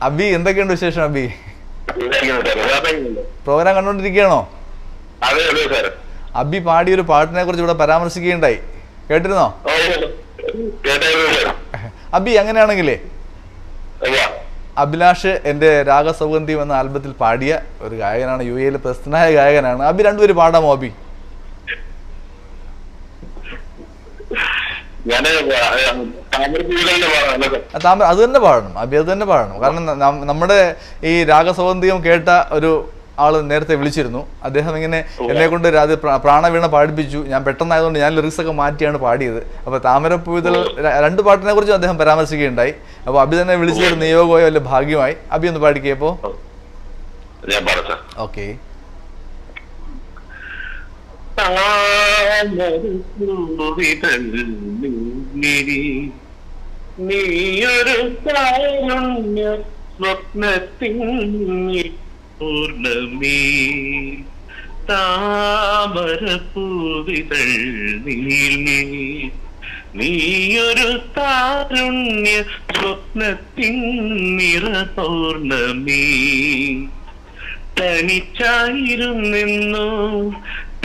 അബി എന്തൊക്കെയുണ്ട് വിശേഷം? അബി പ്രോഗ്രാം കണ്ടോണ്ടിരിക്കുകയാണോ? അബി പാടിയൊരു പാട്ടിനെ കുറിച്ച് ഇവിടെ പരാമർശിക്കുകയുണ്ടായി, കേട്ടിരുന്നോ? അബി അങ്ങനെയാണെങ്കിലേ അഭിലാഷ് എന്റെ രാഗസൗഗന്ധിയം എന്ന ആൽബത്തിൽ പാടിയ ഒരു ഗായകനാണ്, യു എയിലെ പ്രസിദ്ധനായ ഗായകനാണ്. അബി രണ്ടുപേരും പാടാമോ? അബി അത് തന്നെ പാടണം അബി, അത് തന്നെ പാടണം. കാരണം നമ്മുടെ ഈ രാഗസൗഗന്ധികം കേട്ട ഒരു ആള് നേരത്തെ വിളിച്ചിരുന്നു. അദ്ദേഹം ഇങ്ങനെ എന്നെ കൊണ്ട് പ്രാണവീണ പാടിപ്പിച്ചു. ഞാൻ പെട്ടെന്നായതുകൊണ്ട് ഞാൻ ലിറിക്സ് ഒക്കെ മാറ്റിയാണ് പാടിയത്. അപ്പൊ താമരപ്പൂവിതൾ രണ്ട് പാട്ടിനെ കുറിച്ചും അദ്ദേഹം പരാമർശിക്കുകയുണ്ടായി. അപ്പൊ അബി തന്നെ വിളിച്ചൊരു നിയോഗമോ വല്ല ഭാഗ്യമായി. അബി ഒന്ന് പാടിക്കപ്പോ. ഓക്കെ. നീയൊരു സ്വപ്നത്തിൻ പൂർണ്ണമേ താമരപ്പൂവിതൾ നീൽമേ നീയൊരു താരുണ്യ സ്വപ്നത്തിൻ നിറപൂർണ്ണമേ തനിച്ചായിരുന്നെന്നോ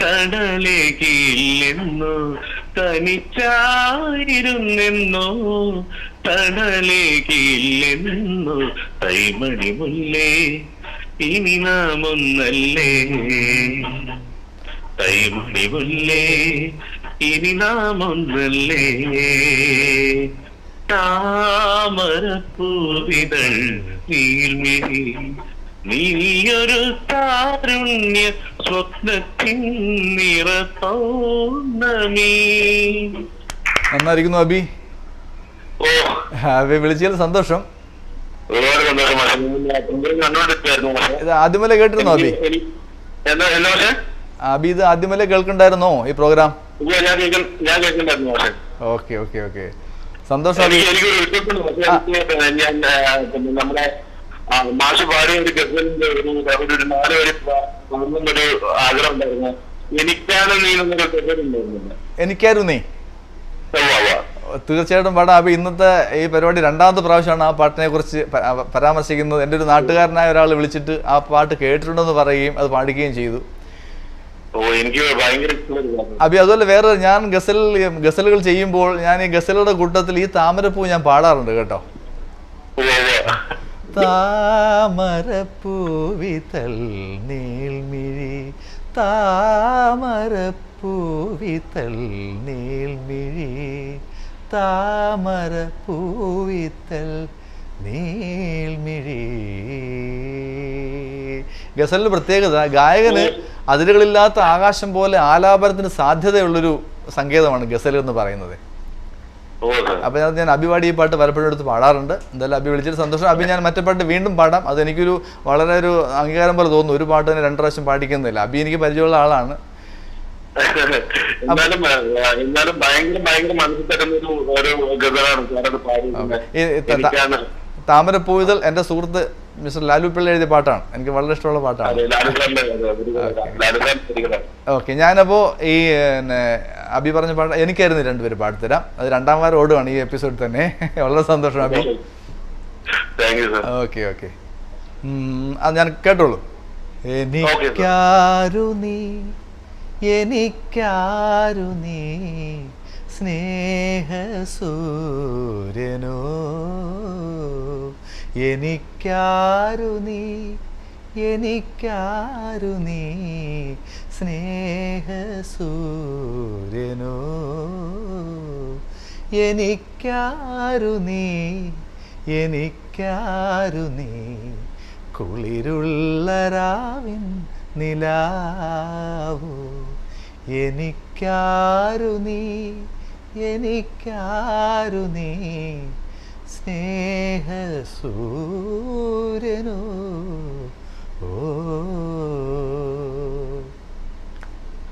തടലേകില്ലെന്നോ തനിച്ചായിരുന്നെന്നോ തടലേകില്ലെന്നോ തൈമണി മുല്ലേ ഇനി നാം ഒന്നല്ലേ തൈമണി മുല്ലേ ഇനി നാം ഒന്നല്ലേ താമരപ്പൂവിതൾ നീൽമേ നീയൊരു താരുണ്യ സ്വപ്നത്തിൻ നിറപൗർണ്ണമി. നന്നായിരിക്കുന്നു അബി. അബി വിളിച്ചതിൽ സന്തോഷം. ആദ്യമല്ലേ കേട്ടിരുന്നോ അബി? അബി ഇത് ആദ്യമല്ലേ കേൾക്കണ്ടായിരുന്നോ ഈ പ്രോഗ്രാം? ഓക്കെ ഓക്കെ ഓക്കെ, സന്തോഷം അബി. മാഷ് പാടിയ ഒരു ഗസലിന്റെ ഒരു 4 വരി ഒരു ആഗ്രഹം ഉണ്ടായിരുന്നു. എനിക്കാണ് നീ എന്നൊരു ഗസലുണ്ടായിരുന്നില്ല. എനിക്കായിരുന്നു നീ. തീർച്ചയായിട്ടും പാടാം അബി. ഇന്നത്തെ ഈ പരിപാടി 2ാമത്തെ പ്രാവശ്യമാണ് ആ പാട്ടിനെ കുറിച്ച് പരാമർശിക്കുന്നത്. എൻ്റെ ഒരു നാട്ടുകാരനായ ഒരാൾ വിളിച്ചിട്ട് ആ പാട്ട് കേട്ടിട്ടുണ്ടെന്ന് പറയുകയും അത് പാടിക്കുകയും ചെയ്തു. അബി അതുപോലെ വേറെ ഞാൻ ഗസലുകൾ ചെയ്യുമ്പോൾ ഞാൻ ഈ ഗസലുകളുടെ കൂട്ടത്തിൽ ഈ താമരപ്പൂ ഞാൻ പാടാറുണ്ട് കേട്ടോ. താമരപ്പൂവിതൾ നീൽമിഴി താമരപ്പൂവിതൾ നീൽമിഴി താമരപ്പൂവിതൾ നീൽമിഴി. ഗസലിന്റെ പ്രത്യേകത ഗായകന് അതിരുകളില്ലാത്ത ആകാശം പോലെ ആലാപനത്തിന് സാധ്യതയുള്ളൊരു സങ്കേതമാണ് ഗസൽ എന്ന് പറയുന്നത്. അപ്പൊ ഞാൻ അബി പാടി ഈ പാട്ട് പലപ്പോഴും എടുത്ത് പാടാറുണ്ട്. എന്തായാലും അബി വിളിച്ചിട്ട് സന്തോഷം. അബി ഞാൻ മറ്റേ പാട്ട് വീണ്ടും പാടാം. അത് എനിക്കൊരു വളരെ ഒരു അംഗീകാരം പോലെ തോന്നുന്നു. ഒരു പാട്ട് തന്നെ 2 പ്രാവശ്യം പാടിക്കുന്നില്ല. അബി എനിക്ക് പരിചയമുള്ള ആളാണ്. താമരപ്പൂവിതൾ എന്റെ സുഹൃത്ത് മിസ്റ്റർ ലാലു പിള്ള എഴുതിയ പാട്ടാണ്. എനിക്ക് വളരെ ഇഷ്ടമുള്ള പാട്ടാണ്. ഓക്കെ, ഞാനപ്പോ ഈ അബി പറഞ്ഞ പാട്ട് എനിക്കായിരുന്നു 2 പേര് പാടിത്തരാം. അത് 2ാം വാരം ഓടുവാണ് ഈ എപ്പിസോഡ് തന്നെ. വളരെ സന്തോഷം അബി. ഓക്കെ ഓക്കെ, അത് ഞാൻ കേട്ടോളൂ. എനിക്കാരു നീ എനിക്കാരു നീ സ്നേഹസൂര്യനോ എനിക്കാരു നീ എനിക്കാരു നീ സ്നേഹസൂര്യനോ എനിക്കാരു നീ എനിക്കാരു നീ കുളിരുള്ള രാവിൻ നിലാവോ എനിക്കാരു നീ എനിക്കാരു നീ സ്നേഹസൂര്യനോ.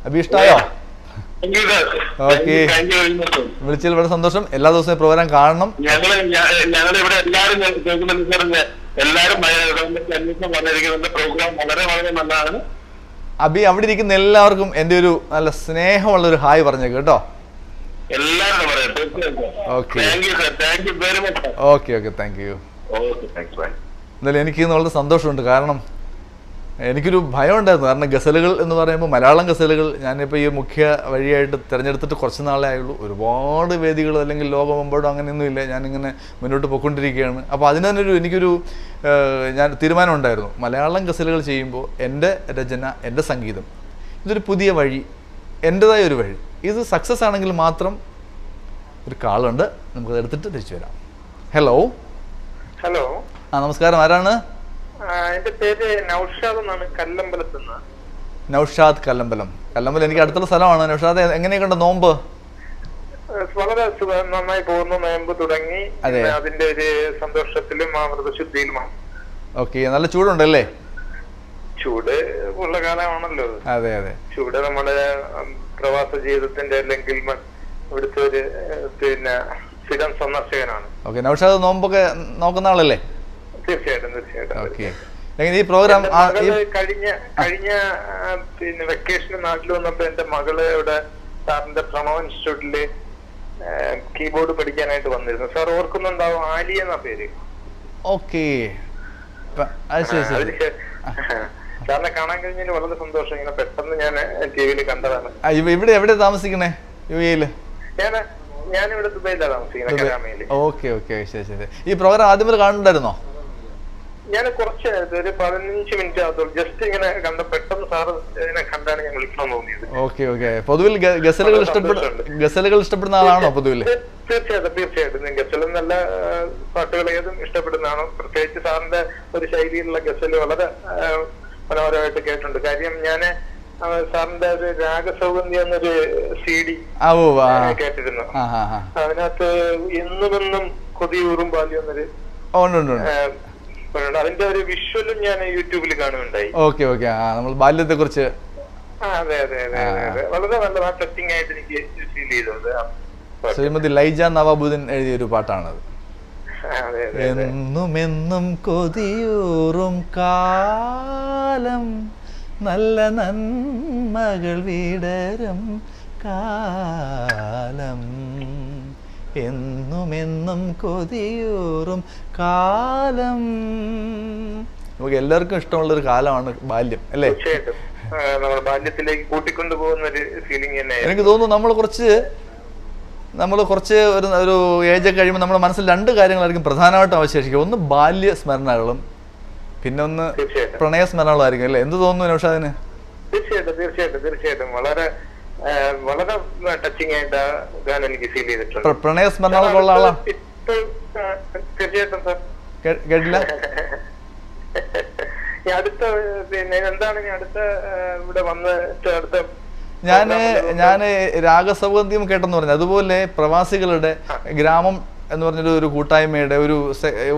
അബി ഇഷ്ടായോ? ഓക്കെ, വിളിച്ചതിൽ വളരെ സന്തോഷം. എല്ലാ ദിവസവും പ്രോഗ്രാം കാണണം. ഞങ്ങളിവിടെ എല്ലാരും പ്രോഗ്രാം വളരെ വളരെ നല്ലതാണ്. അബി അവിടെ ഇരിക്കുന്ന എല്ലാവർക്കും എൻ്റെ ഒരു നല്ല സ്നേഹമുള്ള ഒരു ഹായ് പറഞ്ഞേക്ക് കേട്ടോ. എല്ലാവരും okay okay okay, thank you. Okay, thanks, bye. എന്തായാലും എനിക്ക് ഇന്ന് വളരെ സന്തോഷമുണ്ട്. കാരണം എനിക്കൊരു ഭയം ഉണ്ടായിരുന്നു. കാരണം ഗസലുകൾ എന്ന് പറയുമ്പോൾ മലയാളം ഗസലുകൾ ഞാനിപ്പോൾ ഈ മുഖ്യ വഴിയായിട്ട് തിരഞ്ഞെടുത്തിട്ട് കുറച്ച് നാളേ ആയുള്ളൂ. ഒരുപാട് വേദികൾ അല്ലെങ്കിൽ ലോകമെമ്പാടും അങ്ങനെയൊന്നുമില്ല. ഞാനിങ്ങനെ മുന്നോട്ട് പോയിക്കൊണ്ടിരിക്കുകയാണ്. അപ്പോൾ അതിന് തന്നെ എനിക്കൊരു ഞാൻ തീരുമാനം ഉണ്ടായിരുന്നു. മലയാളം ഗസലുകൾ ചെയ്യുമ്പോൾ എൻ്റെ രചന, എൻ്റെ സംഗീതം, ഇതൊരു പുതിയ വഴി, എൻ്റെതായ ഒരു വഴി. ഇത് സക്സസ് ആണെങ്കിൽ മാത്രം ഒരു കാളുണ്ട്, നമുക്കത് എടുത്തിട്ട് തിരിച്ചു വരാം. ഹലോ. ഹലോ. നമസ്കാരം. ആരാണ്? എന്റെ പേര് നൗഷാദ് എന്നാണ്, കല്ലമ്പലത്ത് നിന്ന്. നൗഷാദ് കല്ലമ്പലം. കല്ലമ്പലം എനിക്ക് അടുത്തുള്ള സ്ഥലമാണ്. നൗഷാദ്, എങ്ങനെയൊക്കെ നോമ്പ്? വളരെ നന്നായി പോകുന്നു. നോമ്പ് തുടങ്ങി, അതിന്റെ ഒരു സന്തോഷത്തിലും വ്രതശുദ്ധിയിലുമാണ്. ഓക്കെ. നല്ല ചൂടുണ്ടല്ലേ? ചൂട് ഉള്ള കാലമാണല്ലോ. അതെ അതെ. ചൂട് നമ്മുടെ പ്രവാസ ജീവിതത്തിന്റെ അല്ലെങ്കിൽ ഇവിടുത്തെ ഒരു സ്ഥിരം സന്ദർശകനാണ്. ഓക്കെ. നൗഷാദ് നോമ്പൊക്കെ നോക്കുന്ന ആളല്ലേ? തീർച്ചയായിട്ടും തീർച്ചയായിട്ടും. ഓക്കെ. ഈ പ്രോഗ്രാം കഴിഞ്ഞ വെക്കേഷന് നാട്ടിൽ വന്നപ്പോ എന്റെ മകള് ഇവിടെ സാറിന്റെ പ്രണവ് ഇൻസ്റ്റിറ്റ്യൂട്ടില് കീബോർഡ് പഠിക്കാനായിട്ട് വന്നിരുന്നു. സാർ ഓർക്കുന്നുണ്ടാവും, ആലി എന്ന പേര്. ഓക്കെ. സാറിനെ കാണാൻ കഴിഞ്ഞതിന് വളരെ സന്തോഷം. ഇങ്ങനെ പെട്ടെന്ന് ഞാൻ ടിവിയിൽ കണ്ടതാണ്. ഇവിടെ എവിടെ താമസിക്കണേ? യു എയില്? ഞാനിവിടെ ദുബൈയിലാണ് താമസിക്കുന്നത്, കരാമയില്. Okay okay. ശരി ശരി. ഈ പ്രോഗ്രാം ആദ്യം മുതൽ കാണുന്നുണ്ടായിരുന്നോ? ഞാൻ കുറച്ച് ഒരു 15 മിനിറ്റ് ആകത്തുള്ളൂ. ജസ്റ്റ് ഇങ്ങനെ കണ്ട, പെട്ടെന്ന് സാറ് ഇതിനെ കണ്ടാണ് ഞാൻ വിളിക്കാൻ തോന്നിയത്. Okay okay. പൊതുവിൽ ഗസലുകൾ ഇഷ്ടപ്പെടുന്ന ആളാണോ പൊതുവിൽ? തീർച്ചയായിട്ടും തീർച്ചയായിട്ടും. ഗസലും നല്ല പാട്ടുകൾ ഏതും ഇഷ്ടപ്പെടുന്നതാണോ? പ്രത്യേകിച്ച് സാറിന്റെ ഒരു ശൈലിയിലുള്ള ഗസല് വളരെ മനോഹരമായിട്ട് കേട്ടിട്ടുണ്ട്. കാര്യം ഞാന് സാറിന്റെ ഒരു രാഗസൗഗന്ധി എന്നൊരു CD കേട്ടിരുന്നു. അതിനകത്ത് എന്നുമെന്നും കൊതിയൂറും ബാല്യം എന്നൊരു അതിന്റെ ഒരു വിഷ്വലും ഞാൻ യൂട്യൂബിൽ കാണുന്നുണ്ടായി. Okay okay. നമ്മൾ ബാല്യത്തെ കുറിച്ച്. അതെ അതെ അതെ അതെ. വളരെ നല്ല ടച്ചിങ് ആയിട്ട് എനിക്ക് ഫീൽ ചെയ്തത്. ശ്രീമതി ലൈജ നവാബുദ്ദീൻ എഴുതിയൊരു പാട്ടാണത്. എന്നുമെന്നും കൊതിയൂറും കാലം, നല്ല നന്മകൾ വിടരും കാലം, എന്നുമെന്നും കൊതിയൂറും കാലം. നമുക്ക് എല്ലാവർക്കും ഇഷ്ടമുള്ളൊരു കാലമാണ് ബാല്യം, അല്ലേ? തീർച്ചയായിട്ടും. നമ്മുടെ ബാല്യത്തിലേക്ക് കൂട്ടിക്കൊണ്ടു പോകുന്ന ഒരു ഫീലിംഗ് തന്നെ. എനിക്ക് തോന്നുന്നു നമ്മൾ കുറച്ച് ഒരു ഏജ് കഴിയുമ്പോൾ നമ്മുടെ മനസ്സിൽ 2 കാര്യങ്ങളായിരിക്കും പ്രധാനമായിട്ടും അവശേഷിക്കുക. ഒന്ന് ബാല്യ സ്മരണകളും, പിന്നെ ഒന്ന് പ്രണയസ്മരണകളായിരിക്കും, അല്ലേ? എന്ത് തോന്നുന്നു നൗഷാദിന്? തീർച്ചയായിട്ടും തീർച്ചയായിട്ടും തീർച്ചയായിട്ടും. വളരെ വളരെ ടച്ചിങ് ആയിട്ട് ഗാനം എനിക്ക് ഫീൽ ചെയ്തിട്ടുണ്ട്. പ്രണയസ്മരണകളുള്ള ആളാ? തീർച്ചയായിട്ടും സാർ. കേട്ടില്ല. അടുത്ത എന്താണ് അടുത്ത ഇവിടെ വന്നിട്ട് അടുത്ത ഞാന് രാഗസൗഗന്ധിയം കേട്ടെന്ന് പറഞ്ഞു. അതുപോലെ പ്രവാസികളുടെ ഗ്രാമം എന്ന് പറഞ്ഞൊരു കൂട്ടായ്മയുടെ ഒരു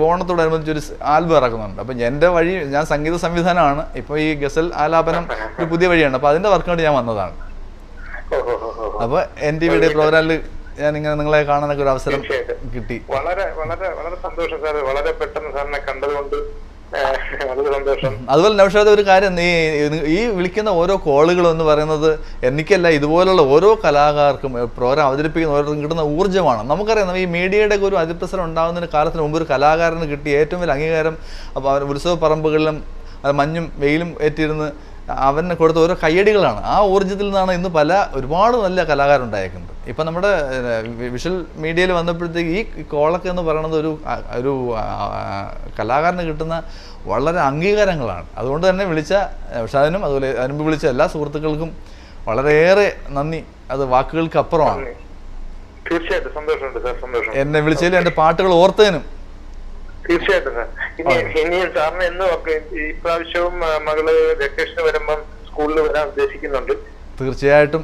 ഓണത്തോടനുബന്ധിച്ച് ഒരു ആൽബം ഇറക്കുന്നുണ്ട്. അപ്പം എൻ്റെ വഴി, ഞാൻ സംഗീത സംവിധാനമാണ്. ഇപ്പോൾ ഈ ഗസൽ ആലാപനം ഒരു പുതിയ വഴിയാണ്. അപ്പോൾ അതിൻ്റെ വർക്കിനായിട്ട് ഞാൻ വന്നതാണ്. അപ്പോൾ NTVയുടെ പ്രോഗ്രാമിൽ ഞാൻ ഇങ്ങനെ നിങ്ങളെ കാണാനൊക്കെ ഒരു അവസരം കിട്ടി. വളരെ വളരെ വളരെ സന്തോഷം സാർ. വളരെ പെട്ടെന്ന് സാറിനെ കണ്ടതുകൊണ്ട് വളരെ സന്തോഷം. അതുപോലെ നൗഷാദ്, ഒരു കാര്യം, ഈ വിളിക്കുന്ന ഓരോ കോളുകളും എന്ന് പറയുന്നത് എനിക്കല്ല, ഇതുപോലുള്ള ഓരോ കലാകാർക്കും പ്രോഗ്രാം അവതരിപ്പിക്കുന്ന ഓരോരുത്തർക്കും കിട്ടുന്ന ഊർജ്ജമാണ്. നമുക്കറിയാം, ഈ മീഡിയയുടെ ഒരു അതിപ്രസരം ഉണ്ടാകുന്നതിന് കാലത്തിന് മുമ്പ് ഒരു കലാകാരന് കിട്ടിയ ഏറ്റവും വലിയ അംഗീകാരം അപ്പോൾ അവർ ഉത്സവ പറമ്പുകളിലും മഞ്ഞും വെയിലും ഏറ്റിരുന്ന് അവന് കൊടുത്ത ഓരോ കയ്യടികളാണ്. ആ ഊർജ്ജത്തിൽ നിന്നാണ് ഇന്ന് ഒരുപാട് നല്ല കലാകാരുണ്ടായിരിക്കുന്നത്. ഇപ്പം നമ്മുടെ വിഷ്വൽ മീഡിയയിൽ വന്നപ്പോഴത്തേക്ക് ഈ കോളൊക്കെ എന്ന് പറയുന്നത് ഒരു കലാകാരന് കിട്ടുന്ന വളരെ അംഗീകാരങ്ങളാണ്. അതുകൊണ്ട് തന്നെ വിളിച്ച ഷാദിനും അതുപോലെ അതിനുമ്പ് വിളിച്ച എല്ലാ സുഹൃത്തുക്കൾക്കും വളരെയേറെ നന്ദി. അത് വാക്കുകൾക്ക് അപ്പുറമാണ്. തീർച്ചയായിട്ടും സന്തോഷമുണ്ട് സാർ. സന്തോഷം. എന്നെ വിളിച്ചതിലും എൻ്റെ പാട്ടുകൾ ഓർത്തതിനും. തീർച്ചയായിട്ടും സാർ. ഇനിയും സാറിന് എന്ന് ഇപ്രാവശ്യവും മകള് വെക്കേഷന് വരുമ്പം സ്കൂളിൽ വരാൻ ഉദ്ദേശിക്കുന്നുണ്ട്. തീർച്ചയായിട്ടും.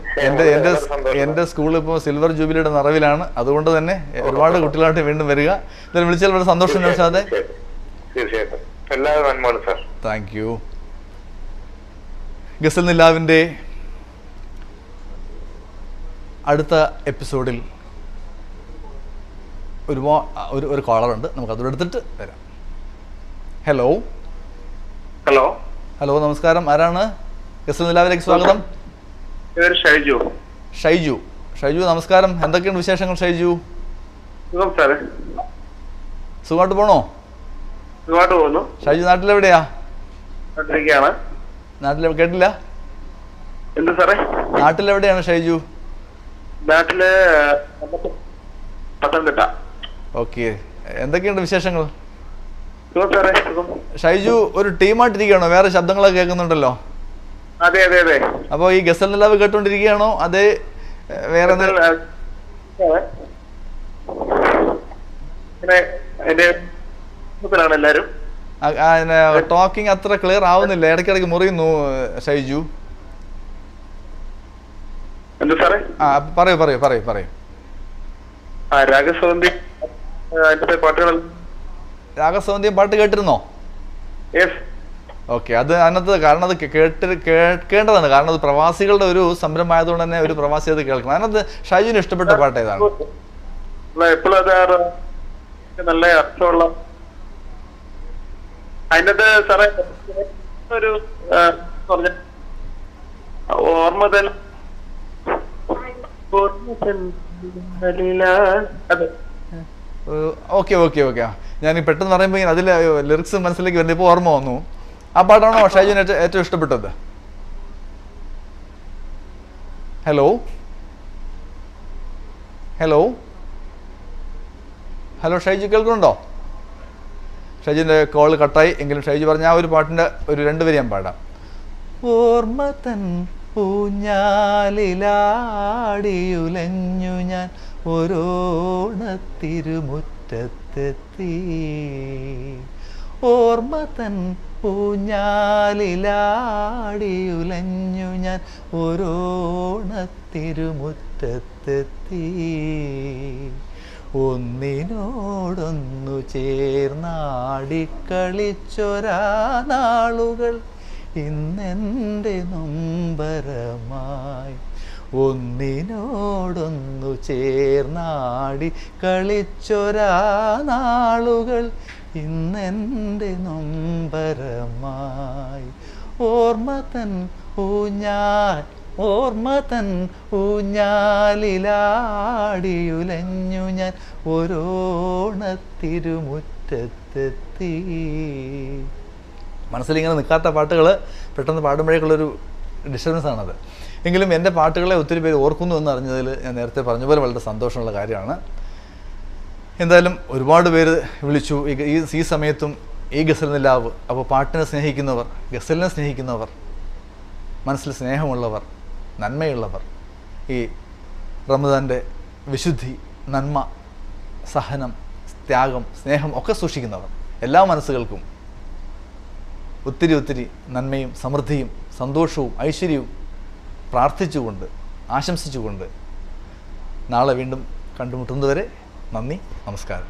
എൻ്റെ സ്കൂൾ ഇപ്പോൾ സിൽവർ ജൂബിലിയുടെ നിറവിലാണ്. അതുകൊണ്ട് തന്നെ ഒരുപാട് കുട്ടികളായിട്ട് വീണ്ടും വരിക. ഇതിൽ വിളിച്ചാൽ വളരെ സന്തോഷം നൗഷാദേ. തീർച്ചയായിട്ടും. എല്ലാവരും നന്മകളും സാർ. Thank you. ഗസൽ നിലാവിൻ്റെ അടുത്ത എപ്പിസോഡിൽ ഒരു കോളറുണ്ട്. നമുക്ക് അതോടെ എടുത്തിട്ട് വരാം. ഹലോ. ഹലോ. ഹലോ, നമസ്കാരം. ആരാണ്? ഗസൽ നിലാവിലേക്ക് സ്വാഗതം. ഷൈജു. ഷൈജു. ഷൈജു, നമസ്കാരം. എന്തൊക്കെയുണ്ട് വിശേഷങ്ങൾ ഷൈജു? സാറേ, സുഖമായിട്ട് പോണോ? ഇങ്ങോട്ട് പോകുന്നു. ഷൈജു നാട്ടിലെവിടെയാ? ാണ് നാട്ടിലെ കേട്ടില്ല. എന്ത് സാറേ? നാട്ടിലെവിടെയാണ് ഷൈജു? നാട്ടില് പത്തനംതിട്ട. ഓക്കെ, എന്തൊക്കെയുണ്ട് വിശേഷങ്ങൾ? സാറേ സുഖം. ഷൈജു ഒരു ടീമായിട്ടിരിക്കുകയാണോ? വേറെ ശബ്ദങ്ങളൊക്കെ കേൾക്കുന്നുണ്ടല്ലോ. അതെ അതെ അതെ. അപ്പോൾ ഈ ഗസൽ നിലാവ് കേട്ടോണ്ടിരിക്കുകയാണോ അതേ വേറെ എല്ലാരും ടോക്കിംഗ് അത്ര ക്ലിയർ ആവുന്നില്ല, ഇടയ്ക്കിടയ്ക്ക് മുറിയുന്നു ഷൈജു. എന്താ സാറേ? പറയൂ പറയൂ പറയൂ പറയൂ. രാഗസൗന്ദര്യം പാട്ടുകൾ. രാഗസൗന്ദര്യം പാട്ട് കേട്ടിരുന്നോ? ഓക്കെ, അത് അതിനകത്ത് കാരണം അത് കേൾക്കേണ്ടതാണ്. കാരണം അത് പ്രവാസികളുടെ ഒരു സംരംഭമായതുകൊണ്ട് തന്നെ ഒരു പ്രവാസി അത് കേൾക്കണം. അതിനകത്ത് ഷൈജുവിന് ഇഷ്ടപ്പെട്ട പാട്ട് ഏതാണ്? എപ്പോഴും അത് നല്ല അർത്ഥമുള്ള അതിനകത്ത് സാറേ ഒരു ഓർമ്മ തന്നെ. ഓക്കെ ഓക്കെ ഓക്കെ, ഞാൻ പെട്ടെന്ന് പറയുമ്പോൾ അതിൽ ലിറിക്സ് മനസ്സിലേക്ക് വരുന്നത് ഇപ്പോൾ ഓർമ്മ വന്നു. ആ പാട്ടാണോ ഷൈജുവിന് ഏറ്റവും ഇഷ്ടപ്പെട്ടത്? ഹലോ ഹലോ ഹലോ ഷൈജു കേൾക്കുന്നുണ്ടോ? ഷൈജുവിൻ്റെ കോൾ കട്ടായി. എങ്കിലും ഷൈജു പറഞ്ഞ ആ ഒരു പാട്ടിൻ്റെ ഒരു 2 വരി ഞാൻ പാടാം. ഓർമ്മ തൻ ഊഞ്ഞാലിലാടിയുലഞ്ഞു ഞാൻ ഓരോണത്തിരുമുറ്റത്തെത്തി. ഓർമ്മ തൻ ഊഞ്ഞാലിലാടിയുലഞ്ഞു ഞാൻ ഓരോണത്തിരുമുറ്റത്തെത്തി. ഒന്നിനോടൊന്നു ചേർന്നാടിക്കളിച്ചൊരാ നാളുകൾ ഇന്നെൻ്റെ നൊമ്പരമായി. ഒന്നിനോടൊന്നു ചേർന്നാടി കളിച്ചൊരാ നാളുകൾ ഇന്നെൻ്റെ നൊമ്പരമായി. ഓർമ്മ തൻ ഊഞ്ഞാലിലാടിയുലഞ്ഞു ഞാൻ ഓരോണത്തിരുമുറ്റത്തെത്തി. മനസ്സിലിങ്ങനെ നിൽക്കാത്ത പാട്ടുകൾ പെട്ടെന്ന് പാടുമ്പോഴേക്കുള്ളൊരു ഡിസ്റ്റർബൻസ് ആണത്. എങ്കിലും എൻ്റെ പാട്ടുകളെ ഒത്തിരി പേര് ഓർക്കുന്നു എന്ന് അറിഞ്ഞതിൽ ഞാൻ നേരത്തെ പറഞ്ഞ പോലെ വളരെ സന്തോഷമുള്ള കാര്യമാണ്. എന്തായാലും ഒരുപാട് പേര് വിളിച്ചു ഈ സമയത്തും ഈ ഗസൽ നിലാവ്. അപ്പോൾ പാട്ടിനെ സ്നേഹിക്കുന്നവർ, ഗസലിനെ സ്നേഹിക്കുന്നവർ, മനസ്സിൽ സ്നേഹമുള്ളവർ, നന്മയുള്ളവർ, ഈ റമദാൻ്റെ വിശുദ്ധി, നന്മ, സഹനം, ത്യാഗം, സ്നേഹം ഒക്കെ സൂക്ഷിക്കുന്നവർ, എല്ലാ മനസ്സുകൾക്കും ഒത്തിരി ഒത്തിരി നന്മയും സമൃദ്ധിയും സന്തോഷവും ഐശ്വര്യവും പ്രാർത്ഥിച്ചുകൊണ്ട് ആശംസിച്ചുകൊണ്ട് നാളെ വീണ്ടും കണ്ടുമുട്ടുന്നതുവരെ നന്ദി, നമസ്കാരം.